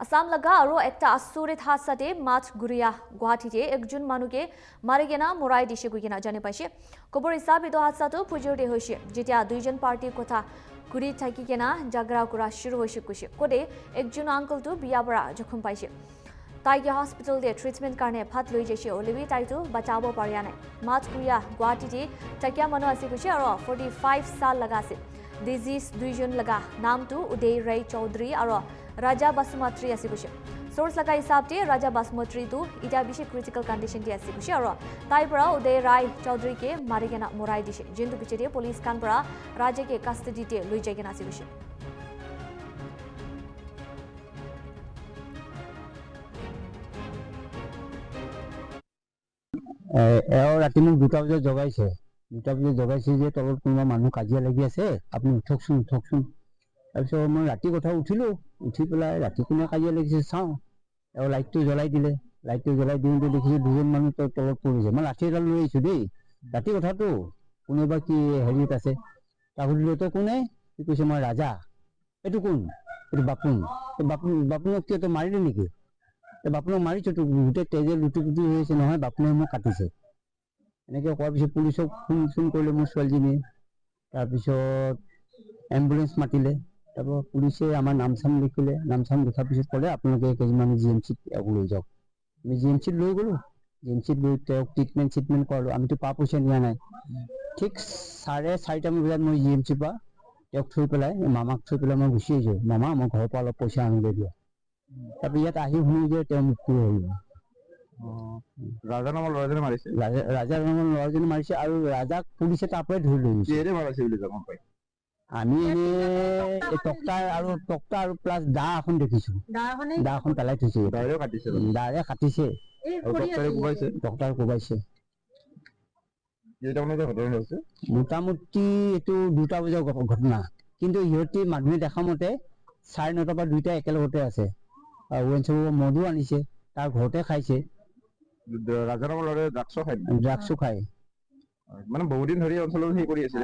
আসাম লাগা আৰু একটা আচৰিত হাসাতে মাছ গুৰিয়া গুৱাহাটীতে একজন মানুহকে মাৰি কেনা মৰাই দিছে গৈ কেনা জানি পাইছে খবৰ হিচাপ এইটো হাসাটো পুজোৰতে হৈছে যেতিয়া দুইজন পাৰ্টিৰ কথা ঘূৰি থাকি কেনা জাগৰা কৰা শুৰু হৈছে কৈছে কদে একজন আঙ্কলটো বিয়া পৰা জখম পাইছে তাইকে হস্পিটেলতে ট্ৰিটমেণ্ট কাৰণে ভাত লৈ যাইছে অলিবি তাইটো বাচাব পাৰিয়া নাই মাছ গুৰিয়া গুৱাহাটীতে থাকিয়া মানুহ আছে কৈছে আৰু 45 সাল লগা আছে ডিজিজ দুইজন লগা নামটো উদয় ৰাই চৌধুৰী আৰু Raja Basmati আছে কৈছে সোর্স লাগা হিসাবতে Raja Basmati তো এটা বেশি ক্রিটিক্যাল কন্ডিশন দি আছে কৈছে আৰু তাই পৰা উদয় ৰায় চৌধুৰীকে মাৰি কেনা মৰাই দিছে যেন্তু পিছতে পুলিশ কান পৰা ৰাজাকে কাস্টডিতে লৈ যাই কেনা আছে কৈছে ৰাতি মোক 2টা বজাত জগাইছে যে তলত কোনোবা মানুহ কাজিয়া লাগি আছে আপুনি উঠকচোন তাৰপিছত মই ৰাতি কথা উঠি পেলাই ৰাতি কোনে কাজিয়া লাগিছে চাওঁ আৰু লাইটটো জ্বলাই দিলে দিওঁতে দেখিছোঁ দুজন মানুহ তলত পৰিছে মই লাঠি এডাল লৈ আহিছোঁ দেই ৰাতি কথাটো কোনোবা কি হেৰিত আছে তাক সুধিলোঁ তই কোনে সি কৈছে মই ৰাজা এইটো কোন এইটো বাপুনক কিয় তই মাৰিলি নেকি বাপুনক মাৰিছোঁ তো গোটেই তেজে লুটি পুটি হৈ আছে নহয় বাপুনে মোক কাটিছে এনেকৈ কোৱাৰ পিছত পুলিচক ফোন কৰিলে মোৰ ছোৱালীজনীয়ে তাৰপিছত এম্বুলেন্স মাতিলে তারপর পুলিশে আমার নাম লিখিলে লিখার পিছত কলে আপনাকে কেইজনমান জিএমসিত লৈ যাওক আমি জিএমসিত লৈ গলো জিএমসিত লৈ ট্রিটমেন্ট কৰালো আমিতো পইচা নিয়া নাই ঠিক 4:30 বজাত মই জিএমসি পৰা থৈ পেলাই মামাক থৈ পেলাই মই গুচি আহিছোঁ মামা মই ঘৰৰ পৰা অলপ পইচা আনিলে দিয়া তাৰপৰা ইয়াত আহি শুনো যে তেওঁ মৃত্যু হ'ল ৰাজা নামৰ ল'ৰাজনে মাৰিছে আৰু ৰাজাক পুলিচে তাৰ পৰাই ধৰি লৈ গৈছে মাৰিছে বুলি গম পাই আমি টক্টা আৰু প্লাস দা এখন দেখিছো দাখন পেলাই থৈছে দাৰে কাটিছে ডক্টৰ কোবাইছে মোটামুটি এইটো 2টা বজাৰ ঘটনা কিন্তু ইহঁতি মানুহে দেখা মতে 9:30 পৰা 2টা একেলগতে আছে মধু আনিছে তাৰ ঘৰতে খাইছে ৰাজা নামৰ ল'ৰাই ড্ৰাগছো খায় মানে বহুদিন ধৰি অঞ্চলত হে কৰি আছে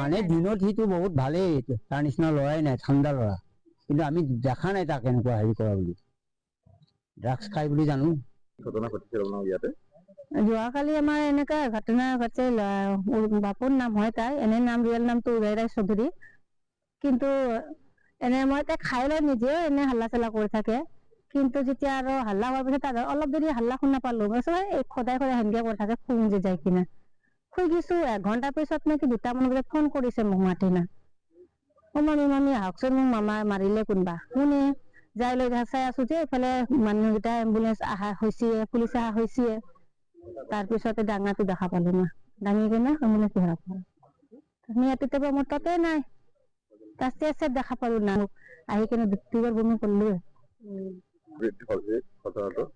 মানে দিনত হিটো বহুত ভালেই তাৰ নিচিনা লৰাই নাই ঠাণ্ডা লৰা কিন্তু আমি দেখা নাই তাক এনেকুৱা হেৰি কৰা বুলি ড্ৰাগছ খাই বুলি জানো ঘটনা ঘটিছিল ইয়াতে যোৱাকালি আমাৰ এনেকা ঘটনা ঘটে বাপুৰ নাম হয় তাই এনে নাম ৰিয়েল নামটো উদয় ৰায় চৌধুৰী কিন্তু এনে মই তাই খাই লৈ নিজে এনে হাল্লা চাল্লা কৰি থাকে কিন্তু যেতিয়া আৰু হাল্লা হোৱাৰ পিছত তাৰ অলপ দেৰি হাল্লা শুনা পালো মই সদায় সেনেকে কৰি থাকে শুং যে যাই কিনে শুই গেছো 1 ঘণ্টাৰ পিছত নাকি 2টা মান বজাত ফোন কৰিছে মোক মাতি না মামি আহকচোন মোক মামা মাৰিলে কোনবা শুনে যাই লৈ চাই আছো যে এইফালে মানুহকেইটা এম্বুলেন্স আহা হৈছে পুলিচ আহা হৈছে তাৰপিছতে ডাঙাটো দেখা পালো না ডাঙি কিনে এম্বুলেন্স হেৰা পালো আমি ইয়াতে মোৰ তাতে নাই তাতে দেখা পালো না আহি কিনে দুবাৰ বমি কৰিলো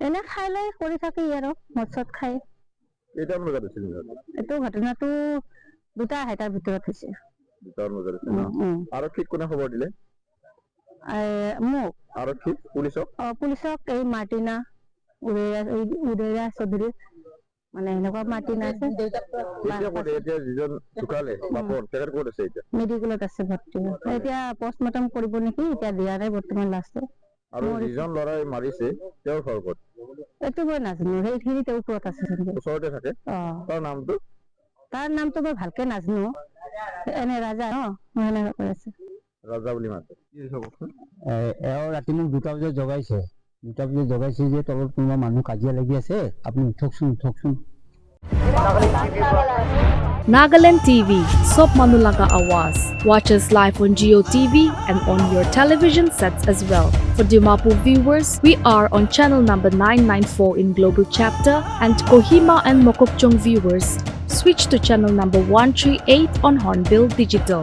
এনে খাই লৈ কৰি থাকি আৰু মদ খাই এইটো ঘটনাটো 2টা আঢ়ৈটাৰ ভিতৰত হৈছে আৰক্ষীক কোনে খবৰ দিলে মোক আৰক্ষী পুলিচক এই মাৰ্টিনা উদয় চৌধুৰী মানে এনেকুৱা মাৰ্টিনা আছে মেডিকেলত আছে ভৰ্তি এতিয়া পষ্টমৰ্টম কৰিব নেকি এতিয়া দিয়া নাই বৰ্তমান লাষ্টে আৰু যিজন ল'ৰাই মাৰিছে তেওঁৰ ঘৰ ক'ত এইটো মই নাজানো সেইখিনি তেওঁৰ ওপৰত আছে ওচৰতে থাকে তাৰ নামটো মই ভালকে নাজানো এনে ৰাজা মই এনেকৈ কৈ আছে ৰাজা বুলি মাতে ৰাতি মোক 2টা বজাত জগাইছে যে তলত কোনোবা মানুহ কাজিয়া লাগি আছে আপুনি উঠকচোন Nagaland TV, Sop Manulaga Awas. Watch us live on Geo TV and on your television sets as well. For Dimapur viewers, we are on channel number 994 in Global Chapter, and Kohima and Mokokchung viewers, switch to channel number 138 on Hornbill Digital.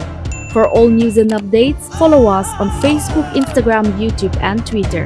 For all news and updates, follow us on Facebook, Instagram, YouTube and Twitter.